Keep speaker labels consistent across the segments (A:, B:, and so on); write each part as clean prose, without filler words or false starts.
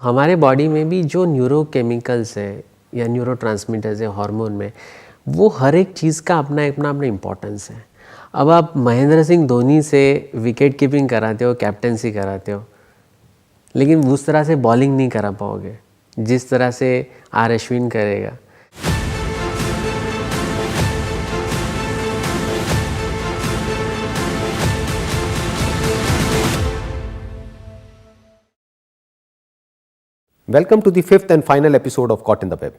A: हमारे बॉडी में भी जो न्यूरोकेमिकल्स है या न्यूरोट्रांसमीटर्स है हार्मोन में, वो हर एक चीज़ का अपना अपना इम्पोर्टेंस है। अब आप महेंद्र सिंह धोनी से विकेट कीपिंग कराते हो, कैप्टेंसी कराते हो, लेकिन उस तरह से बॉलिंग नहीं करा पाओगे जिस तरह से आर अश्विन करेगा।
B: Welcome to the fifth and final episode of caught in the web.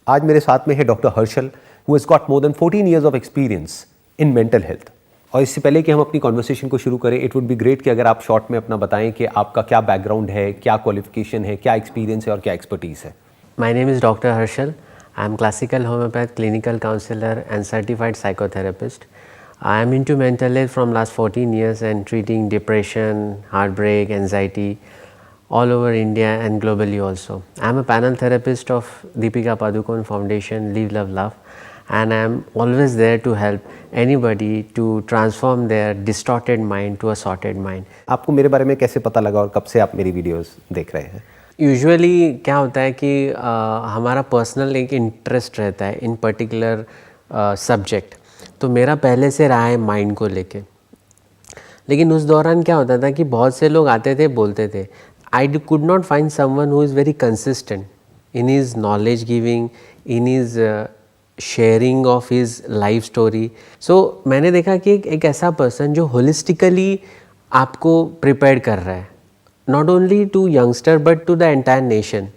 B: आज मेरे साथ में है doctor Harshal, who has got more than 14 years of experience in mental health. और इससे पहले कि हम अपनी कॉन्वर्सेशन को शुरू करें, इट वुड बी ग्रेट कि अगर आप शॉर्ट में अपना बताएं कि आपका क्या बैकग्राउंड है, क्या क्वालिफिकेशन है, क्या एक्सपीरियंस है और क्या एक्सपर्टीज है।
A: My name is doctor Harshal. I am classical homeopath, clinical counsellor and certified psychotherapist. I am into mental health from last 14 years and treating depression, heartbreak, anxiety all over India and globally also. I am a panel therapist of Deepika Padukone Foundation, Live, Love, Love, and I am always there to help anybody to transform their distorted mind to a sorted mind.
B: आपको मेरे बारे में कैसे पता लगा और कब से आप मेरी वीडियोस देख रहे हैं?
A: यूजुअली क्या होता है कि हमारा पर्सनल एक इंटरेस्ट रहता है इन पर्टिकुलर सब्जेक्ट, तो मेरा पहले से रहा है माइंड को लेके। लेकिन उस दौरान क्या होता था कि बहुत से लोग आते थे, बोलते थे, I could not find someone who is very consistent in his knowledge giving, in his sharing of his life story. So मैंने देखा कि एक ऐसा पर्सन जो होलिस्टिकली आपको प्रिपेयर कर रहा है, not only to youngster but to the entire nation,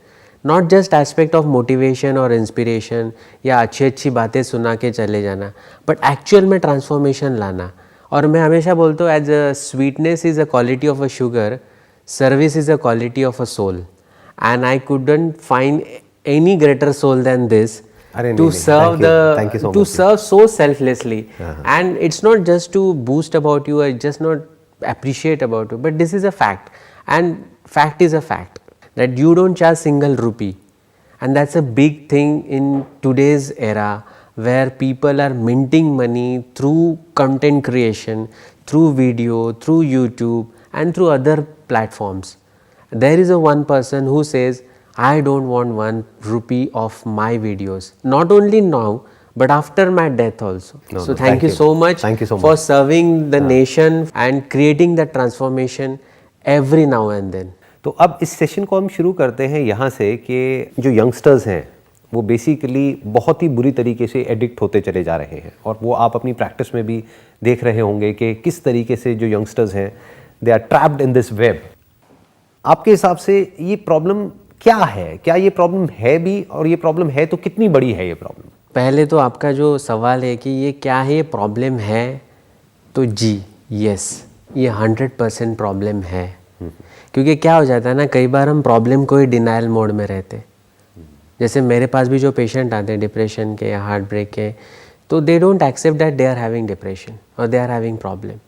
A: not just aspect of motivation or inspiration या अच्छी अच्छी बातें सुना के चले जाना, but actual में transformation लाना। और मैं हमेशा बोलता हूँ, as a sweetness is a quality of a sugar, service is a quality of a soul, and I couldn't find any greater soul than this to serve to serve so selflessly. And it's not just to boast about you or just not appreciate about you, but this is a fact. And fact is a fact that you don't charge single rupee, and that's a big thing in today's era where people are minting money through content creation, through video, through YouTube and through other platforms. There is a one person who says, I don't want 1 rupee of my videos, not only now but after my death also. So thank you so much for serving the nation and creating that transformation every now and then.
B: तो अब इस session को हम शुरू करते हैं यहाँ से कि जो यंगस्टर्स हैं वो बेसिकली बहुत ही बुरी तरीके से एडिक्ट होते चले जा रहे हैं, और वो आप अपनी प्रैक्टिस में भी देख रहे होंगे कि किस तरीके से जो यंगस्टर्स हैं they are trapped in this web. आपके हिसाब से ये प्रॉब्लम क्या है? क्या ये प्रॉब्लम है भी, और ये प्रॉब्लम है तो कितनी बड़ी है ये प्रॉब्लम?
A: पहले तो आपका जो सवाल है कि ये क्या है, ये प्रॉब्लम है, तो जी यस, ये 100% प्रॉब्लम है। क्योंकि क्या हो जाता है ना, कई बार हम प्रॉब्लम को ही डिनाइल मोड में रहते। जैसे मेरे पास भी जो पेशेंट आते हैं डिप्रेशन के या हार्ट ब्रेक के, तो they don't accept that they are having depression और they are having problem.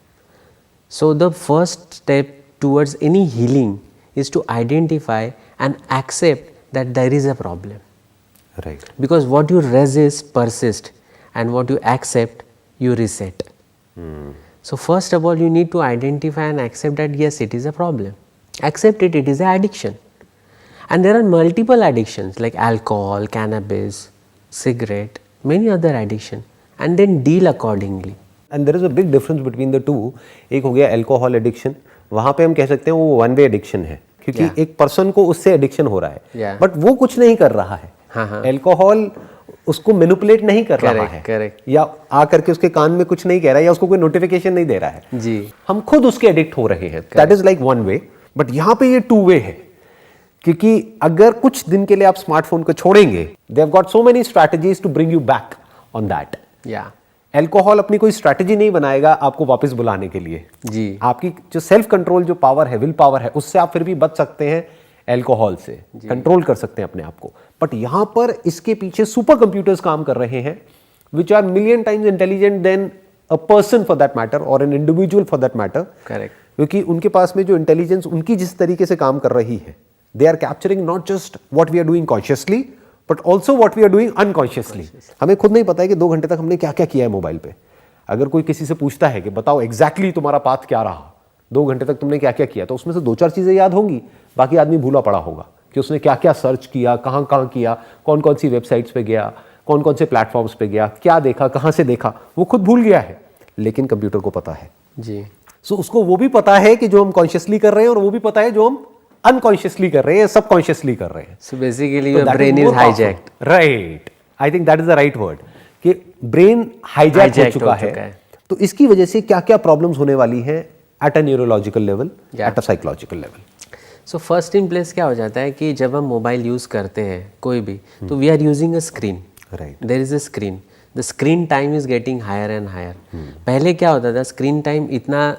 A: So the first step towards any healing is to identify and accept that there is a problem.
B: Right.
A: Because what you resist persist, and what you accept you reset. So first of all you need to identify and accept that yes, it is a problem. Accept it, it is an addiction. And there are multiple addictions like alcohol, cannabis, cigarette, many other addiction, and then deal accordingly.
B: And there is a big difference between the two. एक हो गया alcohol addiction, वहाँ पे हम कह सकते हैं वो वन वे एडिक्शन है, क्योंकि एक पर्सन को उससे एडिक्शन हो रहा है, बट वो कुछ नहीं कर रहा है। एल्कोहल उसको मैनिपुलेट नहीं कर रहा है, या आ करके उसके कान में कुछ नहीं कह रहा है, या उसको कोई नोटिफिकेशन नहीं दे रहा है
A: जी, हम
B: खुद उसके एडिक्ट हो रहे हैं। That is like one way, but यहाँ पे ये टू वे है, क्योंकि अगर कुछ दिन के लिए आप स्मार्टफोन को छोड़ेंगे, they have got so many strategies to bring you back on that. Alcohol अपनी कोई स्ट्रैटेजी नहीं बनाएगा आपको वापस बुलाने के लिए
A: जी।
B: आपकी जो सेल्फ कंट्रोल, जो पावर है, विल पावर है, उससे आप फिर भी बच सकते हैं, एल्कोहल से कंट्रोल कर सकते हैं अपने आप को। बट यहां पर इसके पीछे सुपर कंप्यूटर्स काम कर रहे हैं, which are million times intelligent than a person for that matter, और an individual for that matter.
A: Correct.
B: क्योंकि उनके पास में जो इंटेलिजेंस उनकी जिस तरीके से काम कर रही है, they are capturing not just what we are doing consciously but also what we are doing unconsciously. हमें खुद नहीं पता है कि 2 घंटे तक हमने क्या क्या किया है मोबाइल पे। अगर कोई किसी से पूछता है कि बताओ एग्जैक्टली तुम्हारा पाथ क्या रहा, 2 घंटे तक तुमने क्या क्या किया, तो उसमें से 2-4 चीजें याद होंगी, बाकी आदमी भूला पड़ा होगा। कि उसने क्या क्या सर्च किया, कहाँ कहाँ किया, कौन कौन सी वेबसाइट्स पे गया, कौन कौन से प्लेटफॉर्म्स पे गया, क्या देखा, कहाँ से देखा, वो खुद भूल गया है, लेकिन कंप्यूटर को पता है।
A: जी।
B: सो उसको वो भी पता है कि जो हम कॉन्शियसली कर रहे हैं, और वो भी पता है जो हम अनकॉन्शियसली कर रहे हैं, सबकॉन्शियसली कर रहे हैं।
A: So basically your brain is hijacked.
B: Right, I think that is the right word, कि ब्रेन हाईजैक हो चुका है। तो इसकी वजह से क्या क्या प्रॉब्लम्स होने वाली हैं at a neurological level, at a psychological level.
A: So first in place क्या हो जाता है कि जब हम मोबाइल यूज़ करते हैं कोई भी, तो we are using a screen,
B: right,
A: there is a screen, the screen time is getting higher and higher. पहले क्या होता था, स्क्रीन टाइम इतना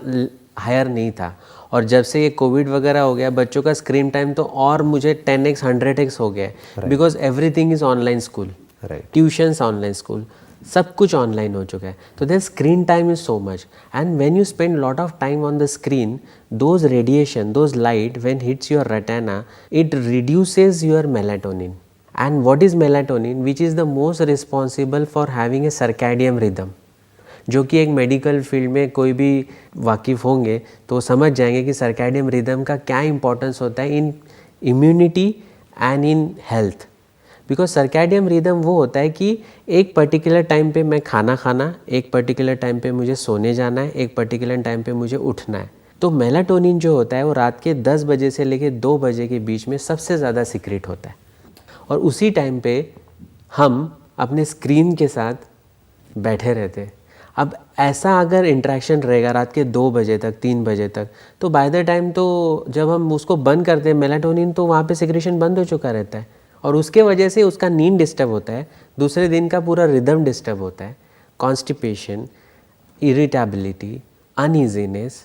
A: हायर नहीं था, और जब से ये कोविड वगैरह हो गया, बच्चों का स्क्रीन टाइम तो और मुझे 10x 100x हो गया है, because everything is online school, tuitions online school, सब कुछ ऑनलाइन हो चुका है। तो their screen time is so much, and when you spend lot of time on the screen, those radiation, those light when hits your retina, it reduces your melatonin. And what is melatonin, which is the most responsible for having a circadian rhythm, जो कि एक medical field में कोई भी वाकिफ़ होंगे तो समझ जाएंगे कि सर्कैडियम रिदम का क्या इंपॉर्टेंस होता है in immunity and in health. Because circadian rhythm वो होता है कि एक पर्टिकुलर टाइम पे मैं खाना खाना, एक पर्टिकुलर टाइम पे मुझे सोने जाना है, एक पर्टिकुलर टाइम पे मुझे उठना है। तो मेलाटोनिन जो होता है वो रात के 10 बजे से लेकर 2 बजे के बीच में सबसे ज़्यादा सीक्रेट होता है, और उसी टाइम पे हम अपने स्क्रीन के साथ बैठे रहते। अब ऐसा अगर इंटरेक्शन रहेगा रात के 2 बजे तक, 3 बजे तक, तो बाय द टाइम तो जब हम उसको बंद करते हैं मेलाटोनिन, तो वहाँ पे सिक्रेशन बंद हो चुका रहता है, और उसके वजह से उसका नींद डिस्टर्ब होता है, दूसरे दिन का पूरा रिदम डिस्टर्ब होता है, constipation, irritability, uneasiness,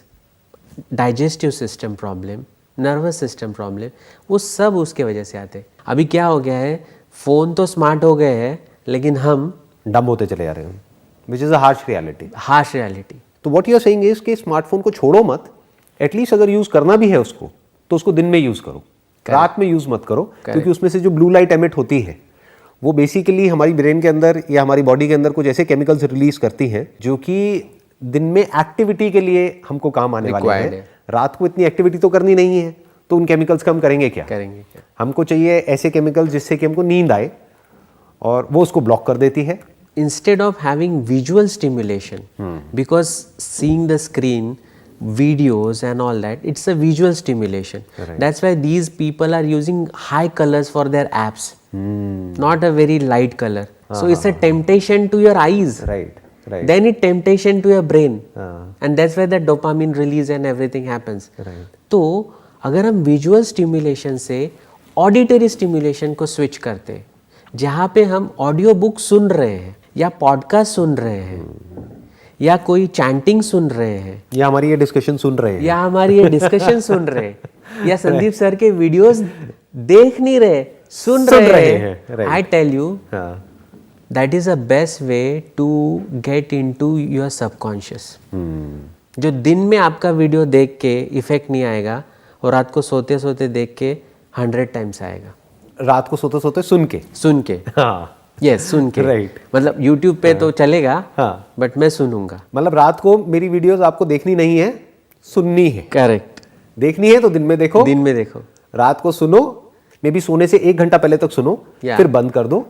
A: digestive system problem, nervous system problem, वो सब उसके वजह से आते हैं। अभी क्या हो गया है, फ़ोन तो स्मार्ट हो गए हैं, लेकिन हम
B: डम होते चले जा रहे हैं, which is a harsh reality.
A: Harsh reality.
B: तो what you are saying is कि स्मार्टफोन को छोड़ो मत, एटलीस्ट अगर यूज़ करना भी है उसको, तो उसको दिन में यूज़ करो, रात में यूज़ मत करो, क्योंकि उसमें से जो ब्लू लाइट एमिट होती है वो बेसिकली हमारी ब्रेन के अंदर या हमारी बॉडी के अंदर कुछ ऐसे केमिकल्स रिलीज करती हैं जो कि दिन में एक्टिविटी के लिए हमको काम आने वाले हैं। रात को इतनी एक्टिविटी तो करनी नहीं है, तो उन केमिकल्स का हम करेंगे क्या? हमको चाहिए ऐसे केमिकल्स जिससे कि हमको नींद आए, और वो उसको ब्लॉक कर देती है।
A: Instead of having visual stimulation, because seeing the screen, videos and all that, it's a visual stimulation. That's why these people are using high colors for their apps, not a very light color. So it's a temptation to your eyes.
B: Right.
A: Then it temptation to your brain, and that's why the dopamine release and everything happens. तो अगर हम visual stimulation से auditory stimulation को switch करते, जहाँ पे हम audio book सुन रहे हैं या पॉडकास्ट सुन रहे हैं या कोई चैंटिंग सुन रहे हैं
B: या हमारी ये डिस्कशन सुन रहे हैं
A: या हमारी ये डिस्कशन सुन रहे हैं या संदीप सर के वीडियोस देख नहीं रहे, सुन रहे हैं, I tell you that is a best way to get into your subconscious. जो दिन में आपका वीडियो देख के इफेक्ट नहीं आएगा, और रात को सोते सोते देख के 100 टाइम्स आएगा।
B: रात को सोते सोते सुन के
A: यस, सुन के, राइट। मतलब YouTube पे तो चलेगा, बट मैं सुनूंगा।
B: मतलब रात को मेरी वीडियोस आपको देखनी नहीं है, सुननी है।
A: करेक्ट।
B: देखनी है तो दिन में देखो, रात को सुनो, मे बी सोने से 1 घंटा पहले तक सुनो, फिर बंद कर दो,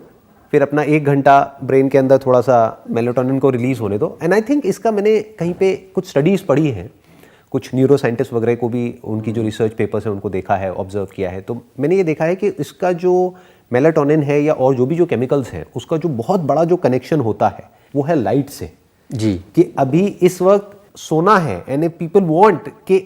B: फिर अपना 1 घंटा ब्रेन के अंदर थोड़ा सा मेलाटोनिन को रिलीज होने दो। एंड आई थिंक इसका मैंने कहीं पे कुछ स्टडीज पढ़ी हैं, कुछ न्यूरो साइंटिस्ट वगैरह को भी उनकी जो रिसर्च पेपर्स हैं उनको देखा है, ऑब्जर्व किया है, तो मैंने ये देखा है कि इसका जो मेलाटोनिन है या और जो भी जो केमिकल्स हैं, उसका जो बहुत बड़ा जो कनेक्शन होता है वो है लाइट से।
A: जी,
B: कि अभी इस वक्त सोना है, एंड पीपल वांट कि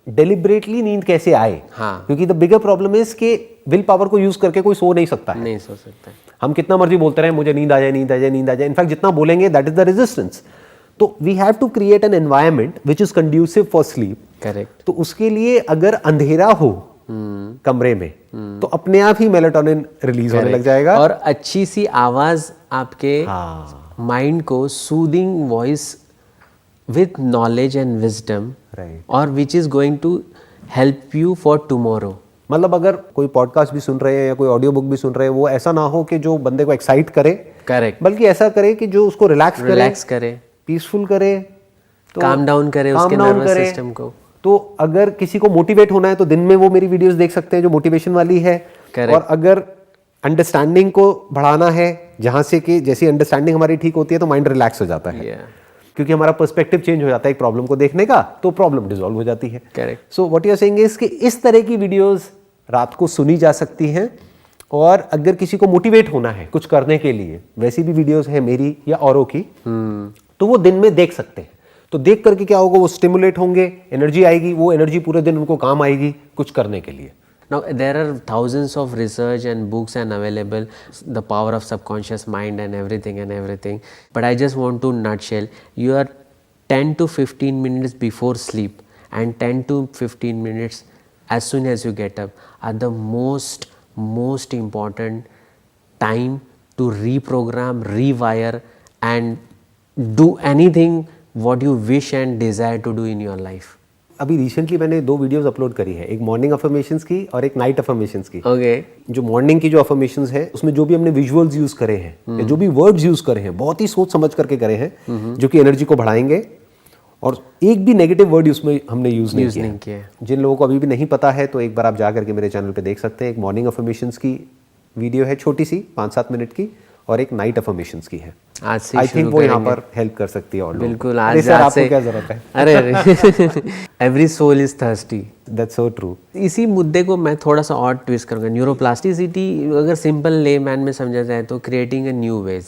B: डेलिबरेटली नींद कैसे आए। क्योंकि द बिगर प्रॉब्लम इज कि विल पावर को यूज करके कोई सो नहीं सकता है।
A: नहीं सो सकता।
B: हम कितना मर्जी बोलते रहे मुझे नींद आ जाए, नींद आ जाए, नींद आ जाए, इनफैक्ट जितना बोलेंगे दैट इज द रेजिस्टेंस। तो we have to create an environment which is conducive for sleep.
A: Correct.
B: तो उसके लिए अगर अंधेरा हो कमरे में, तो अपने आप ही मेलाटोनिन रिलीज होने लग जाएगा,
A: और अच्छी सी आवाज आपके माइंड को soothing voice with knowledge and wisdom, और which is going to help you for tomorrow.
B: मतलब अगर कोई पॉडकास्ट भी सुन रहे हैं या कोई ऑडियो बुक भी सुन रहे हैं, वो ऐसा ना हो कि जो बंदे को एक्साइट करे,
A: करेक्ट,
B: बल्कि ऐसा करे कि जो उसको रिलैक्स करे,
A: करे,
B: पीसफुल करे,
A: काम डाउन करे उसके नर्वस सिस्टम को।
B: तो अगर किसी को मोटिवेट होना है तो दिन में वो मेरी वीडियोस देख सकते हैं जो मोटिवेशन वाली है।
A: Correct.
B: और अगर अंडरस्टैंडिंग को बढ़ाना है, जहां से कि जैसी अंडरस्टैंडिंग हमारी ठीक होती है तो माइंड रिलैक्स हो जाता है।
A: Yeah.
B: क्योंकि हमारा पर्सपेक्टिव चेंज हो जाता है एक प्रॉब्लम को देखने का, तो प्रॉब्लम डिसॉल्व हो जाती है।
A: Correct.
B: So what you are saying is कि इस तरह की वीडियोस रात को सुनी जा सकती हैं, और अगर किसी को मोटिवेट होना है कुछ करने के लिए, वैसी भी वीडियोस है मेरी या औरों की, तो वो दिन में देख सकते हैं। तो देख करके क्या होगा, वो स्टिमुलेट होंगे, एनर्जी आएगी, वो एनर्जी पूरे दिन उनको काम आएगी कुछ करने के लिए।
A: Now there are thousands of research and books and available, the power of subconscious mind and everything. But I just want to nutshell, you are 10 to 15 minutes before sleep and 10 to 15 minutes as soon as you get up are the most important time to reprogram, rewire and do anything what you wish and desire to do in your life.
B: अभी recently मैंने 2 videos upload करी है, एक morning affirmations की और एक night affirmations की।
A: Okay.
B: जो मॉर्निंग की जो अफर्मेशंस है उसमें जो भी हमने विजुअल्स यूज करे हैं या जो भी वर्ड्स यूज करे हैं, बहुत ही सोच समझ करके करे हैं, जो कि एनर्जी को बढ़ाएंगे, और एक भी नेगेटिव वर्ड उसमें हमने यूज नहीं किया है। जिन लोगों को अभी भी नहीं पता है तो एक बार आप जा करके मेरे चैनल पे देख सकते हैं। एक मॉर्निंग अफर्मेशंस की वीडियो है छोटी सी 5-7 मिनट की, और एक नाइट अफर्मेशंस की है।
A: आज से
B: आई
A: शुरू
B: थिंक वो यहाँ
A: करेंगे।
B: पर हेल्प कर सकती है। और
A: बिल्कुल,
B: अरे
A: आज
B: सर
A: आज
B: आपको
A: से
B: क्या जरूरत है?
A: अरे every soul is thirsty.
B: That's so true.
A: इसी मुद्दे को मैं थोड़ा सा और ट्विस्ट करूँगा। न्यूरोप्लास्टिसिटी अगर सिंपल ले मैन में समझा जाए तो creating a new ways,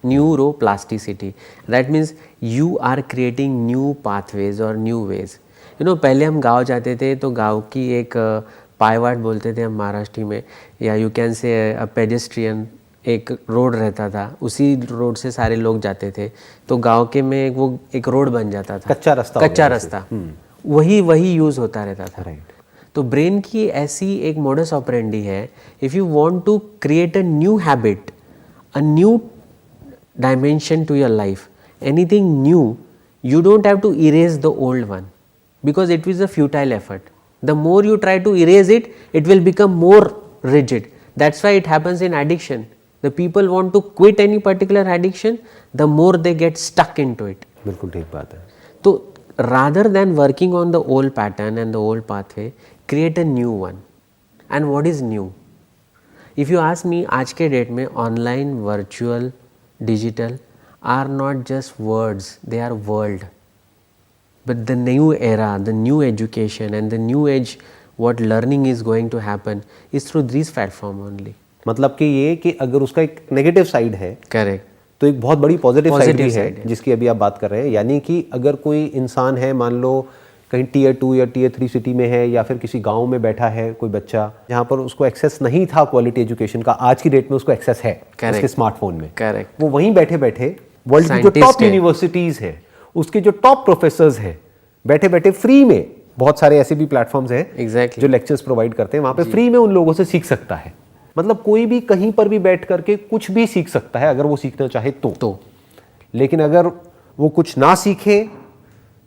A: neuroplasticity, that means you are creating new pathways और न्यू वेज। पहले हम गाँव जाते थे तो गाँव की एक पायवाट बोलते थे हम महाराष्ट्र में, या you can say a pedestrian, एक रोड रहता था, उसी रोड से सारे लोग जाते थे, तो गांव के में वो एक रोड बन जाता था, कच्चा रास्ता, वही यूज़ होता रहता था।
B: राइट।
A: तो ब्रेन की ऐसी एक मोडस ऑपरेंडी है, if you want to create a new habit, a new dimension to your life, anything new, you don't have to erase the old one because it was a futile effort. The more you try to erase it, it will become more rigid. That's why it happens in addiction. The people want to quit any particular addiction, the more they get stuck into it.
B: बिल्कुल ठीक बात है।
A: So rather than working on the old pattern and the old pathway, create a new one. And what is new? If you ask me, आज के date में online, virtual, digital are not just words, they are world. But the new era, the new education and the new age, what learning is going to happen is through these platform only.
B: मतलब कि ये कि अगर उसका एक negative side है,
A: Correct.
B: तो एक बहुत बड़ी पॉजिटिव साइड भी
A: side
B: है जिसकी अभी आप बात कर रहे हैं। यानी कि अगर कोई इंसान है, मान लो कहीं Tier 2 या Tier 3 सिटी में है, या फिर किसी गांव में बैठा है कोई बच्चा जहां पर उसको एक्सेस नहीं था क्वालिटी एजुकेशन का, आज की डेट में उसको एक्सेस है उसके स्मार्टफोन में।
A: Correct.
B: वो वहीं बैठे बैठे वर्ल्ड की जो टॉप यूनिवर्सिटीज हैं, उसके जो टॉप प्रोफेसर्स हैं, बैठे बैठे फ्री में, बहुत सारे ऐसे भी प्लेटफॉर्म्स हैं
A: Exactly.
B: जो लेक्चर्स प्रोवाइड करते हैं, वहां पे फ्री में उन लोगों से सीख सकता है। मतलब कोई भी कहीं पर भी बैठ करके कुछ भी सीख सकता है अगर वो सीखना चाहे तो। लेकिन अगर वो कुछ ना सीखे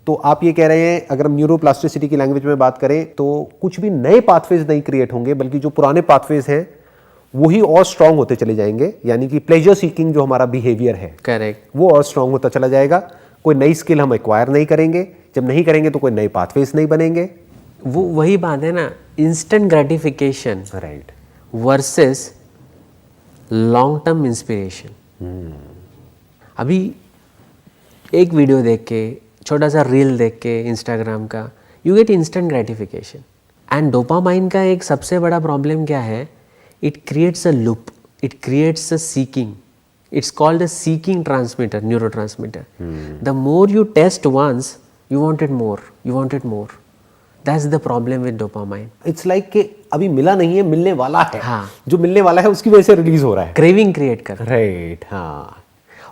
B: तो आप ये कह रहे हैं, अगर हम न्यूरोप्लास्टिसिटी की लैंग्वेज में बात करें, तो कुछ भी नए पाथवेज नहीं क्रिएट होंगे, बल्कि जो पुराने पाथवेज हैं वही और स्ट्रांग होते चले जाएंगे। यानी कि प्लेजर सीकिंग जो हमारा बिहेवियर है,
A: Correct.
B: वो और स्ट्रांग होता चला जाएगा। कोई नई स्किल हम एक्वायर नहीं करेंगे, जब नहीं करेंगे तो कोई नए पाथवेज नहीं बनेंगे।
A: वो वही बात है ना, instant gratification
B: right.
A: Versus long term inspiration. अभी एक वीडियो देख के, छोटा सा रील देख के इंस्टाग्राम का, you get instant gratification. And dopamine का एक सबसे बड़ा प्रॉब्लम क्या है, it creates a loop, it creates a seeking, it's called a seeking transmitter, neurotransmitter. The more you test once, you want it more, you want it more. That's the problem with dopamine.
B: It's like कि अभी मिला नहीं है, मिलने वाला है।
A: हाँ.
B: जो मिलने वाला है उसकी वजह से रिलीज हो रहा है।
A: Craving create कर।
B: राइट। हाँ।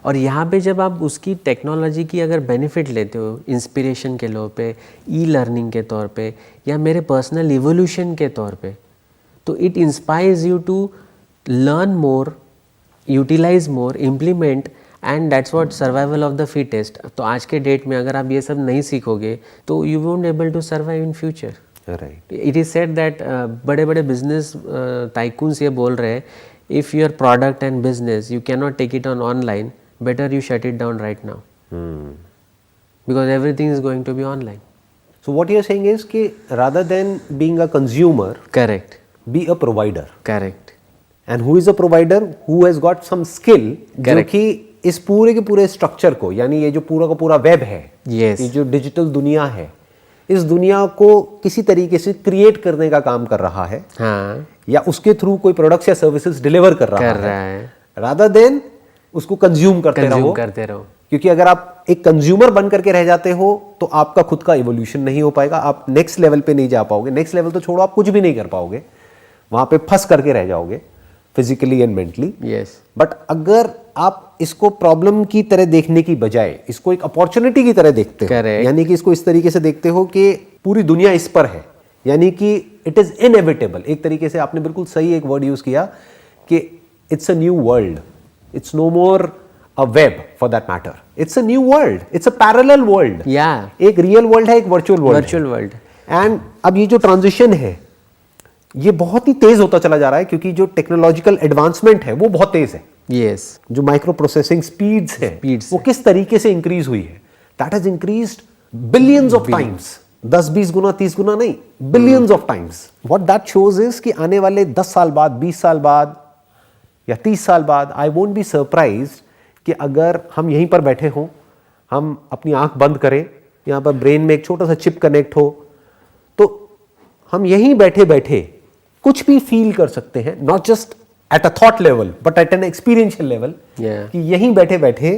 A: और यहाँ पे जब आप उसकी टेक्नोलॉजी की अगर बेनिफिट लेते हो, इंस्पिरेशन के तौर पे, ई लर्निंग के तौर पे, या मेरे पर्सनल इवोल्यूशन के तौर पे, तो it inspires you to learn more, utilise more, implement, and that's what survival of the fittest. तो आज के डेट में अगर आप ये सब नहीं सीखोगे तो you won't able to survive in future.
B: Right.
A: It is said that बड़े बड़े बिजनेस टाइकून्स ये बोल रहे हैं, if your product and business you cannot take it on online, better you shut it down right now, because everything is going to be online.
B: So what you're saying is कि rather than being a consumer,
A: Correct.
B: be a provider.
A: Correct.
B: And who is a provider? Who has got some skill जो
A: Correct.
B: कि इस पूरे के पूरे structure को, यानी ये जो पूरा का पूरा वेब है,
A: Yes.
B: ये जो डिजिटल दुनिया है, इस दुनिया को किसी तरीके से क्रिएट करने का काम कर रहा है,
A: हाँ,
B: या उसके थ्रू कोई प्रोडक्ट्स या सर्विसेज डिलीवर कर रहा
A: है।
B: रादर देन उसको कंज्यूम करते
A: कंज्यूम करते रहो।
B: क्योंकि अगर आप एक कंज्यूमर बन करके रह जाते हो तो आपका खुद का इवोल्यूशन नहीं हो पाएगा, आप नेक्स्ट लेवल पे नहीं जा पाओगे। नेक्स्ट लेवल तो छोड़ो, आप कुछ भी नहीं कर पाओगे, वहां पे फंस करके रह जाओगे physically and mentally.
A: Yes.
B: But अगर आप इसको प्रॉब्लम की तरह देखने की बजाय इसको एक अपॉर्चुनिटी की तरह देखते हो,
A: Correct.
B: यानी कि इसको इस तरीके से देखते हो कि पूरी दुनिया इस पर है, यानी कि इट इज इनएविटेबल। एक तरीके से आपने बिल्कुल सही एक वर्ड यूज किया कि it's a new world, it's no more a web for that matter, it's a new world, it's a parallel world.
A: या
B: एक रियल वर्ल्ड है, एक virtual world.
A: Virtual world.
B: And अब ये जो ट्रांजिशन है ये बहुत ही तेज होता चला जा रहा है, क्योंकि जो टेक्नोलॉजिकल एडवांसमेंट है वो बहुत तेज है।
A: यस।
B: जो माइक्रो प्रोसेसिंग स्पीड्स है वो किस तरीके से इंक्रीज हुई है, that has increased billions of times. 10-20 गुना 30 गुना नहीं, billions of times. What that shows is कि आने वाले 10 साल बाद, 20 साल बाद या 30 साल बाद, आई वोंट बी सरप्राइज्ड कि अगर हम यहीं पर बैठे हों, हम अपनी आंख बंद करें, यहाँ पर ब्रेन में एक छोटा सा चिप कनेक्ट हो, तो हम यहीं बैठे बैठे कुछ भी फील कर सकते हैं, not just at a thought level but at N experiential level. कि यहीं बैठे बैठे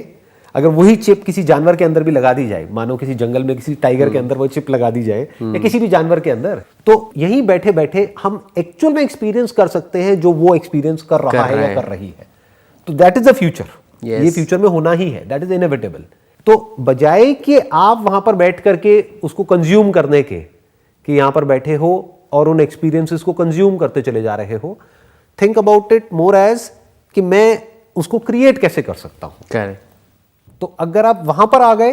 B: अगर वही चिप किसी जानवर के अंदर भी लगा दी जाए, मानो किसी जंगल में किसी टाइगर के अंदर वो चिप लगा दी जाए या किसी भी जानवर के अंदर, तो यहीं बैठे बैठे हम एक्चुअल में एक्सपीरियंस कर सकते हैं जो वो एक्सपीरियंस कर रहा है या कर रही है। तो दैट इज द फ्यूचर। ये फ्यूचर में होना ही है, दैट इज इनएविटेबल। तो बजाय कि आप वहां पर बैठ करके उसको कंज्यूम करने के, कि यहां पर बैठे हो और उन एक्सपीरियंसेस को कंज्यूम करते चले जा रहे हो, think about it more as कि मैं उसको क्रिएट कैसे कर सकता हूं।
A: करेक्ट।
B: तो अगर आप वहां पर आ गए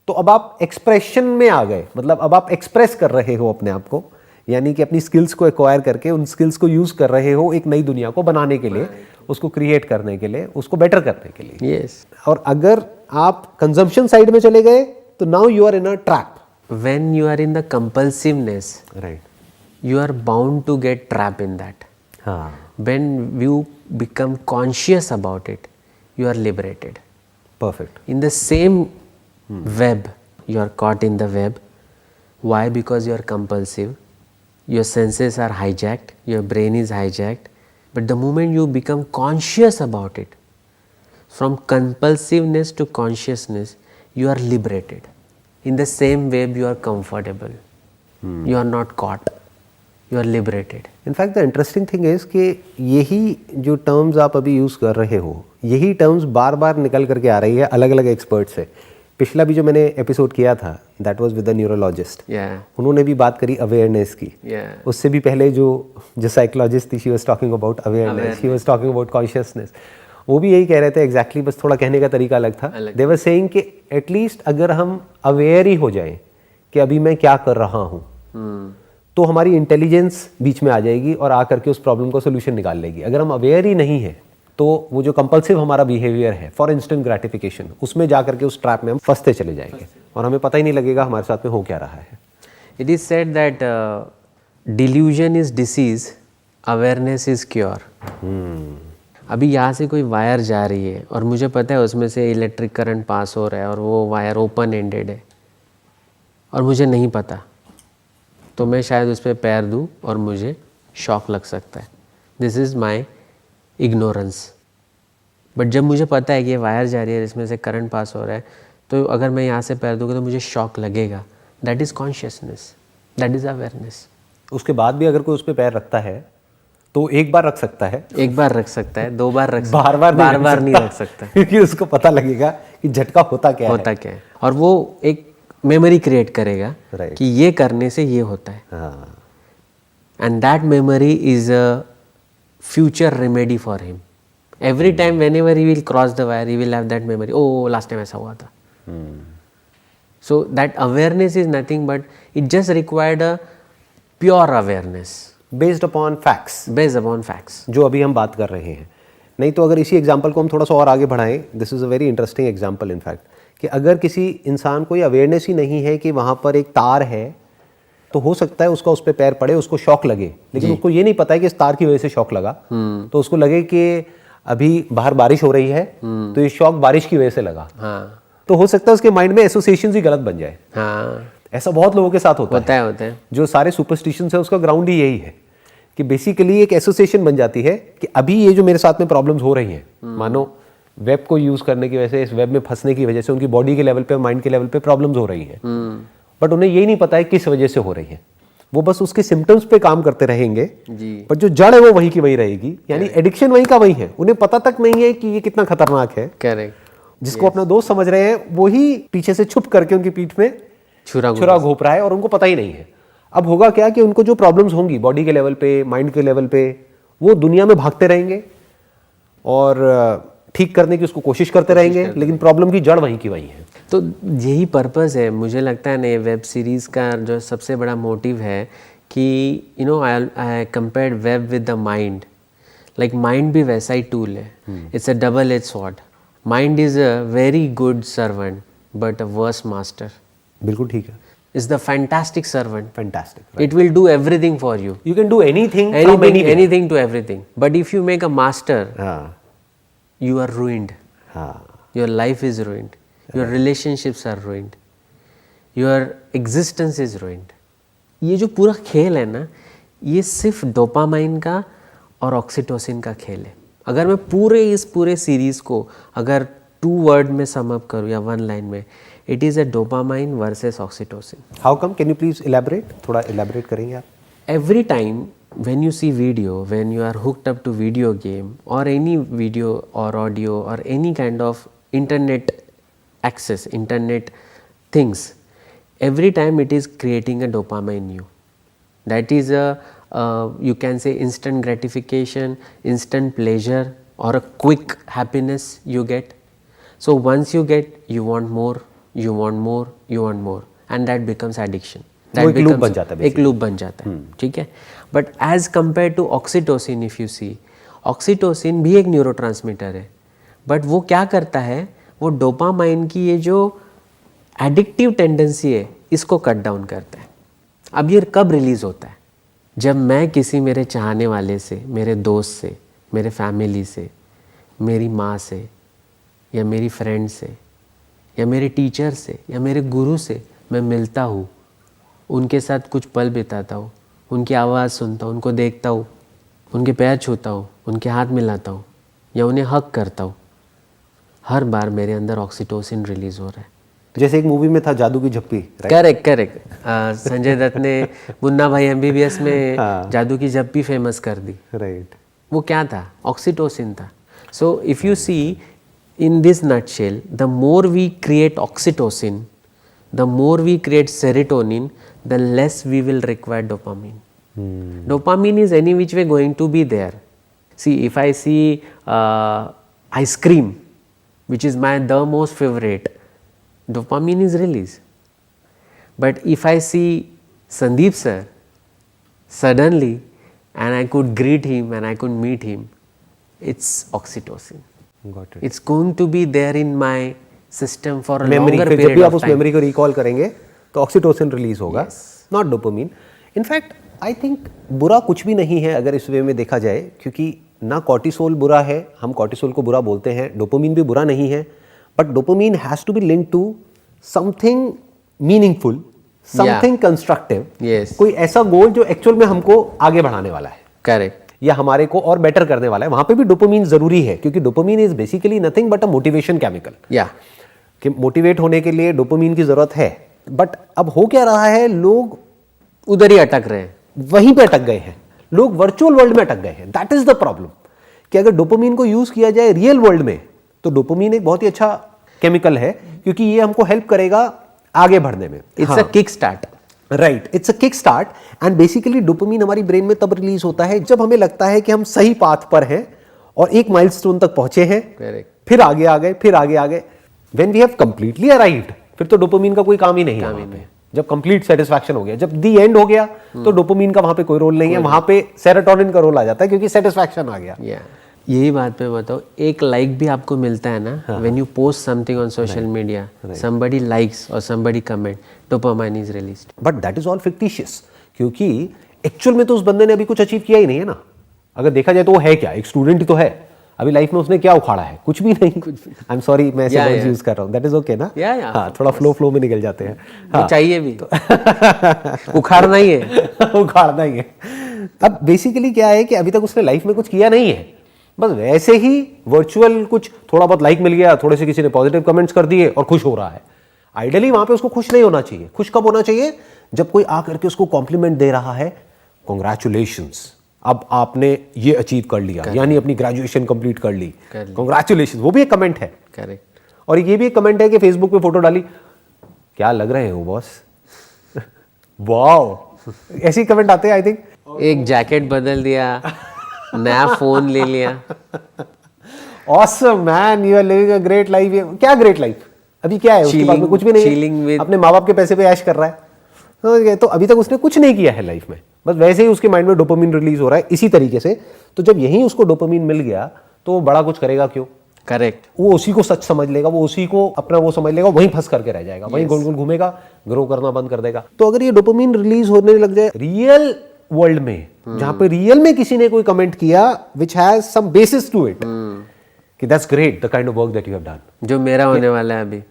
B: तो अब आप एक्सप्रेशन में आ गए, मतलब अब आप एक्सप्रेस कर रहे हो अपने आप को, यानी कि अपनी स्किल्स को एक्वायर करके उन स्किल्स को यूज कर रहे हो एक नई दुनिया को बनाने के लिए, उसको क्रिएट करने के लिए, उसको बेटर करने के लिए।
A: यस।
B: और अगर आप कंजम्पशन साइड में चले गए तो now you are in a trap.
A: When you are in the compulsiveness,
B: right,
A: you are bound to get trapped in that.
B: हाँ,
A: When you become conscious about it, you are liberated.
B: Perfect.
A: In the same web, you are caught in the web. Why? Because you are compulsive. Your senses are hijacked, your brain is hijacked. But the moment you become conscious about it, from compulsiveness to consciousness, you are liberated. In the same web, you are comfortable. You are not caught. You are liberated.
B: In fact the interesting thing is कि यही जो terms आप अभी use कर रहे हो, यही terms बार बार निकल करके आ रही है अलग अलग एक्सपर्ट से। पिछला भी जो मैंने एपिसोड किया था, that was with the neurologist.
A: Yeah.
B: उन्होंने भी बात करी अवेयरनेस की।
A: Yeah.
B: उससे भी पहले जो साइकोलॉजिस्ट थी, she was talking about awareness, she was talking about consciousness. वो भी यही कह रहे थे एग्जैक्टली, बस थोड़ा कहने का तरीका अलग था। दे वर सेइंग कि एटलीस्ट अगर हम अवेयर ही हो जाएं कि अभी मैं क्या कर रहा हूँ, तो हमारी इंटेलिजेंस बीच में आ जाएगी और आकर के उस प्रॉब्लम का सोल्यूशन निकाल लेगी। अगर हम अवेयर ही नहीं है तो वो जो कंपल्सिव हमारा बिहेवियर है फॉर इंस्टेंट ग्रेटिफिकेशन, उसमें जा करके उस ट्रैप में हम फंसते चले जाएंगे और हमें पता ही नहीं लगेगा हमारे साथ में हो क्या रहा है।
A: It is said that delusion is disease, awareness is cure. अभी यहाँ से कोई वायर जा रही है और मुझे पता है उसमें से इलेक्ट्रिक करंट पास हो रहा है और वो वायर ओपन एंडेड है और मुझे नहीं पता, तो मैं शायद उस पर पैर दूँ और मुझे शॉक लग सकता है। This is my ignorance. But जब मुझे पता है कि ये वायर जा रही है, इसमें से करंट पास हो रहा है, तो अगर मैं यहाँ से पैर दूँगा तो मुझे शॉक लगेगा। That is consciousness, that is awareness.
B: उसके बाद भी अगर कोई उस पर पैर रखता है तो एक बार रख सकता है,
A: एक बार रख सकता है, 2 बार रख सकता है,
B: बार
A: बार नहीं रख सकता
B: क्योंकि उसको पता लगेगा कि झटका होता क्या
A: है और वो एक मेमोरी क्रिएट करेगा
B: Right.
A: कि ये करने से ये होता है।
B: हाँ,
A: and that memory is a future remedy for him. Every time whenever he will cross the wire, he will have that memory, oh last time ऐसा हुआ था। So that awareness is nothing but it just required a pure awareness
B: based upon facts,
A: based upon facts,
B: जो अभी हम बात कर रहे हैं। नहीं तो अगर इसी एग्जाम्पल को हम थोड़ा सा और आगे बढ़ाएं, this is a very interesting example in fact, कि अगर किसी इंसान को ये अवेयरनेस ही नहीं है कि वहाँ पर एक तार है, तो हो सकता है उसका उस पर पैर पड़े, उसको शॉक लगे, लेकिन उसको ये नहीं पता है कि इस तार की वजह से शॉक लगा, तो उसको लगे कि अभी बाहर बारिश हो रही है तो ये शॉक बारिश की वजह से लगा।
A: हाँ,
B: तो हो सकता है उसके माइंड में एसोसिएशन ही गलत बन जाए।
A: हाँ,
B: ऐसा बहुत लोगों के साथ होता है। जो सारे सुपरस्टिशंस है उसका ग्राउंड ही यही है कि बेसिकली एक एसोसिएशन बन जाती है कि अभी ये जो मेरे साथ में प्रॉब्लम्स हो रही हैं, मानो वेब को यूज करने की वजह से, इस वेब में फंसने की वजह से उनकी बॉडी के लेवल पे, माइंड के लेवल पे प्रॉब्लम्स हो रही हैं, बट उन्हें यही नहीं पता है किस वजह से हो रही है। वो बस उसके सिम्टम्स पे काम करते रहेंगे, पर जो जड़ है वो वही की वही रहेगी, यानी एडिक्शन वही का वही है। उन्हें पता तक नहीं है कि ये कितना खतरनाक है।
A: करेक्ट।
B: जिसको अपना दोस्त समझ रहे हैं वही पीछे से छुप करके उनकी पीठ में छुरा घोंप रहा है और उनको पता ही नहीं है। अब होगा क्या कि उनको जो प्रॉब्लम्स होंगी बॉडी के लेवल पे, माइंड के लेवल पे, वो दुनिया में भागते रहेंगे और ठीक करने की उसको कोशिश करते रहेंगे, लेकिन प्रॉब्लम की जड़ वहीं की वहीं है।
A: तो यही पर्पस है, मुझे लगता है ना, वेब सीरीज़ का जो सबसे बड़ा मोटिव है कि I compared web with the mind. Like mind भी वैसा ही टूल है, it's a double edge sword. Mind is a very good servant but a worse master.
B: बिल्कुल ठीक है।
A: Is the fantastic servant.
B: Fantastic.
A: Right? It will do everything for you.
B: You can do anything from anywhere.
A: Anything to everything. But if you make a master,
B: हाँ,
A: you are ruined.
B: हाँ,
A: Your life is ruined. Your relationships are ruined. Your existence is ruined. ये जो पूरा खेल है ना, ये सिर्फ डोपामाइन का और ऑक्सीटोसिन का खेल है। अगर मैं इस पूरे सीरीज को अगर 2 वर्ड में सम अप करूँ या 1 लाइन में, it is a dopamine versus oxytocin.
B: How come? Can you please elaborate? थोड़ा elaborate करेंगे आप?
A: Every time when you see video, when you are hooked up to video game or any video or audio or any kind of internet access, internet things, every time it is creating a dopamine in you. That is you can say instant gratification, instant pleasure or a quick happiness you get. So once you get, you want more, you want more, you want more, and that becomes addiction.
B: That एक loop बन जाता है।
A: एक loop बन जाता है, ठीक है। But as compare to oxytocin, if you see, oxytocin भी एक न्यूरोट्रांसमीटर है, बट वो क्या करता है, वो डोपामाइन की ये जो एडिक्टिव टेंडेंसी है इसको कट डाउन करता है। अब ये कब रिलीज होता है? जब मैं किसी मेरे चाहने वाले से, मेरे दोस्त से, मेरे फैमिली से, मेरी माँ से या मेरी फ्रेंड से या मेरे टीचर से या मेरे गुरु से मैं मिलता हूँ, उनके साथ कुछ पल बिताता हूँ, उनकी आवाज़ सुनता हूँ, उनको देखता हूँ, उनके पैर छूता हूँ, उनके हाथ मिलाता हूँ या उन्हें हक करता हूँ, हर बार मेरे अंदर ऑक्सीटोसिन रिलीज़ हो रहा है।
B: जैसे एक मूवी में था जादू की झप्पी।
A: करेक्ट। संजय दत्त ने मुन्ना भाई MBBS में जादू की झप्पी फेमस कर दी।
B: राइट।
A: वो क्या था? ऑक्सीटोसिन था। So if you see in this nutshell, the more we create oxytocin, the more we create serotonin, the less we will require dopamine. Dopamine is any which way going to be there. See, if I see ice cream, which is the most favorite, dopamine is released. But if I see Sandeep sir, suddenly, and I could greet him and I could meet him, it's oxytocin.
B: Got it.
A: It's going to be there in my system for a
B: memory,
A: longer
B: फिर
A: period
B: जब भी आप
A: of
B: उस
A: time.
B: Memory को recall करेंगे तो oxytocin release होगा, not dopamine. In fact I think बुरा कुछ भी नहीं है अगर इस वे में देखा जाए, क्योंकि ना कॉर्टिसोल बुरा है, हम कॉर्टिसोल को बुरा बोलते हैं, डोपामिन भी बुरा नहीं है, but dopamine has to be linked to something meaningful, something constructive.
A: Yes.
B: कोई ऐसा गोल जो एक्चुअल में हमको आगे बढ़ाने वाला है,
A: Correct.
B: या हमारे को और बेटर करने वाला है। वहां पे भी डोपामिन जरूरी है, क्योंकि dopamine is basically nothing but a motivation chemical.
A: Yeah.
B: कि मोटिवेट होने के लिए डोपामिन की जरूरत है, बट अब हो क्या रहा है, लोग
A: उधर ही अटक रहे हैं,
B: वहीं पे अटक गए हैं, लोग वर्चुअल वर्ल्ड में अटक गए हैं। दैट इज द प्रॉब्लम, कि अगर डोपामिन को यूज किया जाए रियल वर्ल्ड में, तो डोपामिन एक बहुत ही अच्छा केमिकल है, क्योंकि ये हमको हेल्प करेगा आगे बढ़ने में।
A: It's a kick start.
B: Right, it's a kick start. And basically dopamine हमारी ब्रेन में तब रिलीज होता है जब हमें लगता है कि हम सही पाथ पर हैं और एक माइलस्टोन तक पहुंचे हैं, फिर आगे आ गए, फिर आगे आ गए। When we have completely arrived, फिर तो डोपामिन का कोई काम ही नहीं है। जब कंप्लीट सेटिस्फैक्शन हो गया, जब दी एंड हो गया, तो डोपामिन का वहां पे कोई रोल नहीं है, वहां पे सेरोटोनिन का रोल आ जाता है, क्योंकि सेटिस्फैक्शन आ गया।
A: यही बात मैं बताऊँ, एक लाइक भी आपको मिलता है ना, when you post something on social media, somebody likes और somebody comment, dopamine is released.
B: But that is all fictitious, क्योंकि एक्चुअल में तो उस बंदे ने अभी कुछ अचीव किया ही नहीं है ना। अगर देखा जाए तो वो है क्या, एक स्टूडेंट ही तो है। अभी लाइफ में उसने क्या उखाड़ा है? कुछ भी नहीं। आई एम सॉरी, मैं ऐसे वर्ड्स यूज कर रहा हूँ, दैट इज ओके ना। हाँ, थोड़ा फ्लो में निकल जाते हैं। हाँ,
A: चाहिए भी उखाड़ना ही है
B: उखाड़ना ही है। अब बेसिकली क्या है कि अभी तक उसने लाइफ में कुछ किया नहीं है, बस वैसे ही वर्चुअल कुछ थोड़ा बहुत लाइक मिल गया, थोड़े से किसी ने पॉजिटिव कमेंट्स कर दिए और खुश हो रहा है। आइडियली वहां पे उसको खुश नहीं होना चाहिए। खुश कब होना चाहिए? जब कोई आकर के उसको कॉम्प्लीमेंट दे रहा है, कॉन्ग्रेचुलेशंस, अब आपने ये अचीव कर लिया, यानी अपनी ग्रेजुएशन कंप्लीट कर ली, कॉन्ग्रेचुलेशंस, वो भी एक कमेंट है।
A: करेक्ट।
B: और ये भी एक कमेंट है कि फेसबुक पे फोटो डाली, क्या लग रहे हो बॉस, वाओ, ऐसे ही कमेंट आते हैं आई थिंक।
A: एक जैकेट बदल दिया, नया फोन ले लिया।
B: Awesome man, you are living a great life. क्या ग्रेट लाइफ? अभी क्या है उसके बाद में? कुछ भी नहीं है, अपने माँ बाप के पैसे पे ऐश कर रहा है। तो अभी तक उसने कुछ नहीं किया है लाइफ में, बस वैसे ही उसके माइंड में डोपामिन रिलीज हो रहा है इसी तरीके से। तो जब यही उसको डोपामिन मिल गया तो वो बड़ा कुछ करेगा क्यों?
A: करेक्ट।
B: वो उसी को सच समझ लेगा, वो उसी को अपना वो समझ लेगा, वहीं फंस करके रह जाएगा, वहीं गोल गोल घूमेगा, ग्रो करना बंद कर देगा। तो अगर ये डोपामिन रिलीज होने लग जाए रियल वर्ल्ड में, जहां पे रियल में किसी ने कोई कमेंट किया which has some basis to it, कि that's great the kind of work that you have done,
A: जो मेरा होने वाला है अभी।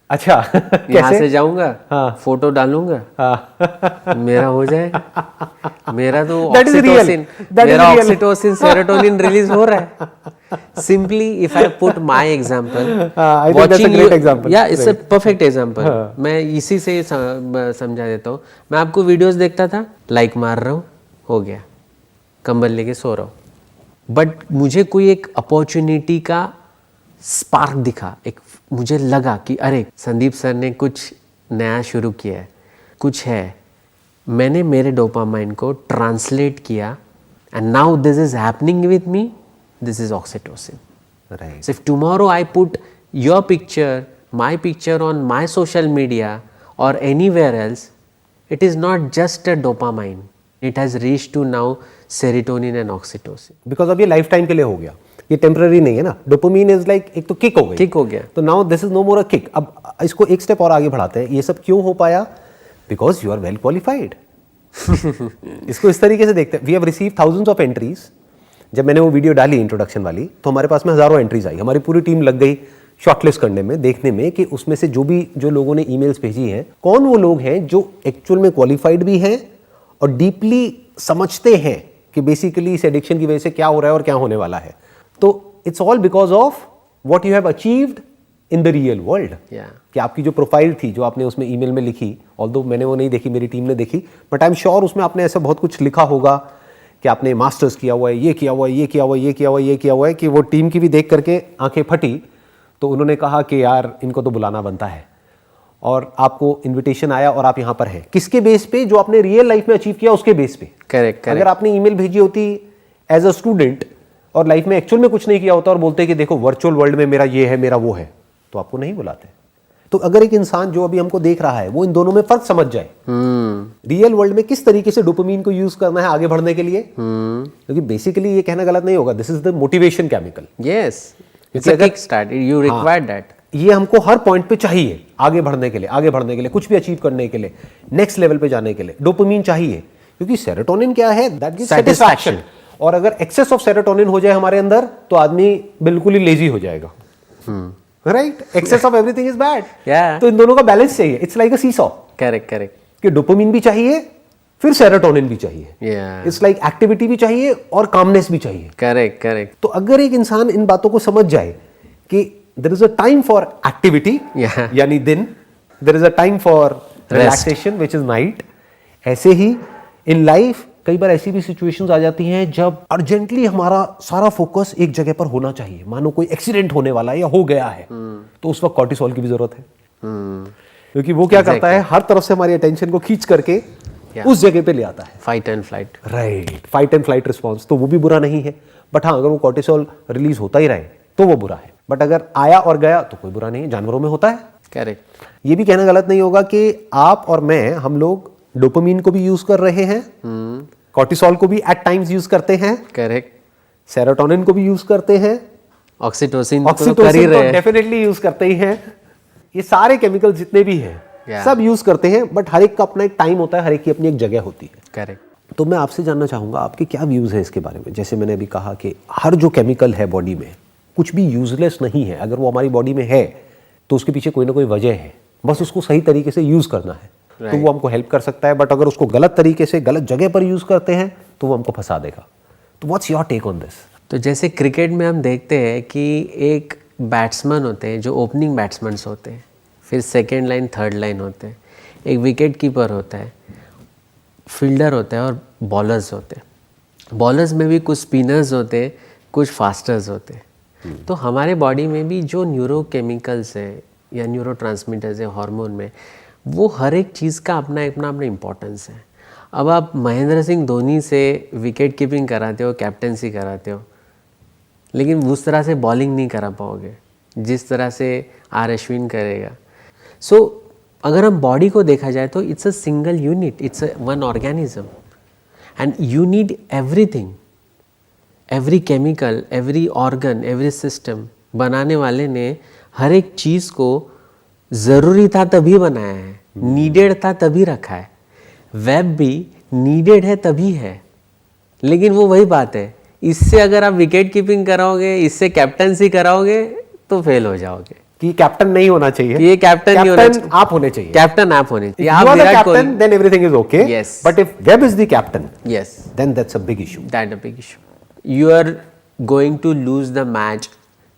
B: अच्छा
A: यहाँ से जाऊंगा,
B: हाँ,
A: फोटो डालूंगा,
B: हाँ,
A: मेरा हो जाएगा। मेरा तो ऑक्सीटोसिन सेरोटोनिन रिलीज हो रहा है। Simply if I put my example, watching you, या इट्स अ परफेक्ट एग्जांपल। मैं इसी से समझा देता हूँ। मैं आपको वीडियोस देखता था, लाइक मार रहा हूँ, हो गया, कंबल लेके सो रहा हूँ। बट मुझे कोई एक अपॉर्चुनिटी का स्पार्क दिखा, एक मुझे लगा कि अरे संदीप सर ने कुछ नया शुरू किया है, कुछ है। मैंने मेरे डोपामाइन को ट्रांसलेट किया, and now this is happening with me, this is oxytocin.
B: Right.
A: So if tomorrow I put your picture, my picture on my social media और anywhere else, it is not just a dopamine, it has reached to now serotonin and oxytocin.
B: Because अब ये life time के लिए हो गया, ये temporary नहीं है ना। डोपामिन इज लाइक एक तो किक हो गई,
A: किक हो गया,
B: तो now this is no more a kick. अब इसको एक स्टेप और आगे बढ़ाते हैं। ये सब क्यों हो पाया? Because you are well qualified. इसको इस तरीके से देखते हैं, we have receive thousands of entries. जब मैंने वो वीडियो डाली इंट्रोडक्शन वाली, तो हमारे पास में हजारों एंट्रीज आई। हमारी पूरी टीम लग गई शॉर्टलिस्ट करने में, देखने में कि उसमें से जो लोगों ने ईमेल्स भेजी हैं, कौन वो लोग हैं जो एक्चुअल में क्वालिफाइड भी हैं और डीपली समझते हैं कि बेसिकली इस एडिक्शन की वजह से क्या हो रहा है और क्या होने वाला है। तो it's all because of what you have achieved in the real world. कि आपकी जो प्रोफाइल थी, जो आपने उसमें ईमेल में लिखी, ऑल्दो मैंने वो नहीं देखी, मेरी टीम ने देखी, बट आई एम श्योर उसमें आपने ऐसा बहुत कुछ लिखा होगा कि आपने मास्टर्स किया हुआ है, ये किया हुआ है, ये किया हुआ है, ये किया हुआ है, ये किया हुआ है, कि वो टीम की भी देख करके आंखें फटी। तो उन्होंने कहा कि यार इनको तो बुलाना बनता है, और आपको इनविटेशन आया और आप यहाँ पर हैं। किसके बेस पे? जो आपने रियल लाइफ में अचीव किया उसके बेस पे।
A: करेक्ट।
B: अगर आपने ईमेल भेजी होती एज अ स्टूडेंट और लाइफ में एक्चुअल में कुछ नहीं किया होता और बोलते कि देखो वर्चुअल वर्ल्ड में मेरा ये है, मेरा वो है, तो आपको नहीं बुलाते। तो अगर एक इंसान जो अभी हमको देख रहा है वो इन दोनों में फर्क समझ जाए, रियल वर्ल्ड में किस तरीके से डोपामिन को यूज करना है आगे बढ़ने के लिए, क्योंकि बेसिकली ये कहना गलत नहीं होगा, this is the motivation chemical.
A: Yes, it's a kick start, you require that.
B: ये हमको हर पॉइंट पे चाहिए आगे बढ़ने के लिए, आगे बढ़ने के लिए, कुछ भी अचीव करने के लिए, नेक्स्ट लेवल पे जाने के लिए डोपामिन चाहिए। क्योंकि सेरोटोनिन क्या है? That gives satisfaction. और अगर एक्सेस ऑफ सेरोटोनिन हो जाए हमारे अंदर तो आदमी बिल्कुल ही लेजी हो जाएगा। Right? Excess of everything is bad. तो इन दोनों का बैलेंस चाहिए। It's like a seesaw.
A: Correct correct.
B: कि डोपामिन भी चाहिए, फिर सेरोटोनिन भी चाहिए। इट्स लाइक एक्टिविटी भी चाहिए और कामनेस भी चाहिए।
A: Correct correct.
B: तो अगर एक इंसान इन बातों को समझ जाए कि there is a time for activity, यानी दिन, there is a time for relaxation which is night. ऐसे ही इन लाइफ कई बार ऐसी भी सिचुएशंस आ जाती हैं जब अर्जेंटली हमारा सारा फोकस एक जगह पर होना चाहिए। मानो कोई एक्सीडेंट होने वाला है या हो गया है, तो उस वक्त कॉर्टिसोल की भी जरूरत है। क्योंकि वो क्या करता है, हर तरफ से हमारी अटेंशन को खींच करके उस जगह पे ले आता है।
A: Fight and flight.
B: Right, fight and flight response. तो वो भी बुरा नहीं है, बट हाँ, अगर वो कॉर्टिसोल रिलीज होता ही रहे तो वो बुरा है। बट अगर आया और गया तो कोई बुरा नहीं है, जानवरों में होता है।
A: करेक्ट।
B: ये भी कहना गलत नहीं होगा कि आप और मैं, हम लोग डोपामिन को भी यूज कर रहे हैं, कॉर्टिसोल को भी एट टाइम्स यूज करते हैं।
A: करेक्ट।
B: सेरोटोनिन को भी यूज करते हैं,
A: ऑक्सीटोसिन तो कर ही
B: ऑक्सीटोसिन
A: रहे
B: तो
A: हैं।
B: डेफिनेटली यूज करते ही हैं। ये सारे केमिकल जितने भी हैं
A: Yeah.
B: सब यूज करते हैं, बट हर एक का अपना एक टाइम होता है, हर एक की अपनी एक जगह होती है।
A: करेक्ट।
B: तो मैं आपसे जानना चाहूँगा आपके क्या व्यूज़ हैं इसके बारे में। जैसे मैंने अभी कहा कि हर जो केमिकल है बॉडी में कुछ भी यूजलेस नहीं है, अगर वो हमारी बॉडी में है तो उसके पीछे कोई ना कोई वजह है, बस उसको सही तरीके से यूज़ करना है तो वो हमको हेल्प कर सकता है। बट अगर उसको गलत तरीके से गलत जगह पर यूज़ करते हैं तो वो हमको फंसा देगा। तो what's your take on this?
A: तो जैसे क्रिकेट में हम देखते हैं कि एक बैट्समैन होते हैं जो ओपनिंग बैट्समैन होते हैं, फिर सेकेंड लाइन थर्ड लाइन होते हैं, एक विकेट कीपर होता है, फील्डर होता है और बॉलर्स होते हैं। बॉलर्स में भी कुछ स्पिनर्स होते हैं, कुछ फास्टर्स होते हैं। तो हमारे बॉडी में भी जो न्यूरोकेमिकल्स हैं या न्यूरो ट्रांसमीटर्स है हार्मोन में, वो हर एक चीज़ का अपना अपना इम्पोर्टेंस है। अब आप महेंद्र सिंह धोनी से विकेट कीपिंग कराते हो, कैप्टेंसी कराते हो, लेकिन उस तरह से बॉलिंग नहीं करा पाओगे जिस तरह से आर अश्विन करेगा। सो अगर हम बॉडी को देखा जाए तो it's a single unit, it's one organism and you need everything, every chemical, every organ, every system. बनाने वाले ने हर एक चीज़ को ज़रूरी था तभी बनाया है, नीडेड था तभी रखा है। वेब भी नीडेड है तभी है, लेकिन वो वही बात है, इससे अगर आप विकेट कीपिंग कराओगे, इससे कैप्टनसी कराओगे तो फेल हो जाओगे।
B: कि कैप्टन नहीं होना चाहिए,
A: ये कैप्टन नहीं होना चाहिए,
B: आप होने चाहिए।
A: कैप्टन आप होने चाहिए।
B: If
A: आप
B: you are the
A: Virat
B: captain,
A: Kohli,
B: then everything is okay.
A: Yes.
B: But if Webb is the captain,
A: yes,
B: then that's a big issue.
A: that a big issue. You are going to lose the match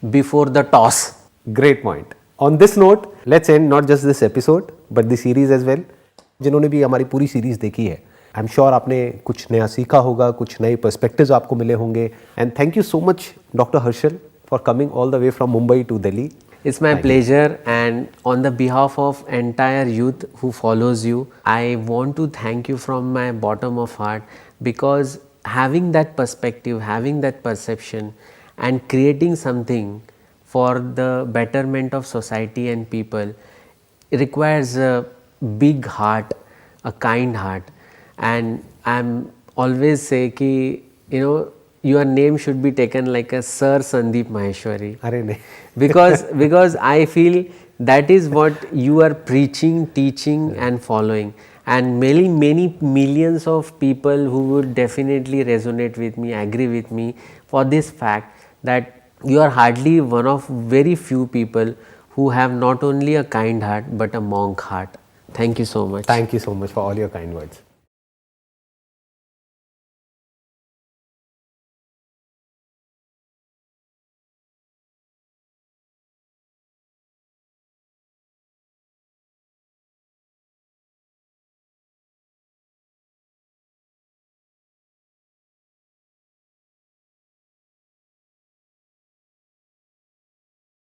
A: before the toss.
B: Great point. On this note, let's end not just this episode, but the series as well. जिन्होंने भी हमारी पूरी series देखी है, I am sure आपने कुछ नया सीखा होगा, कुछ नए पर्सपेक्टिव्स आपको मिले होंगे। And thank you so much doctor Harshal for coming all the way from Mumbai to Delhi.
A: It's my pleasure, and on the behalf of entire youth who follows you, I want to thank you from my bottom of heart, because having that perspective, having that perception and creating something for the betterment of society and people requires a big heart, a kind heart. And I'm always say ki, you know, your name should be taken like a Sir Sandeep Maheshwari.
B: अरे नहीं,
A: because I feel that is what you are preaching, teaching and following, and many millions of people who would definitely resonate with me, agree with me for this fact that you are hardly one of very few people who have not only a kind heart but a monk heart. Thank you so much.
B: thank you so much for all your kind words.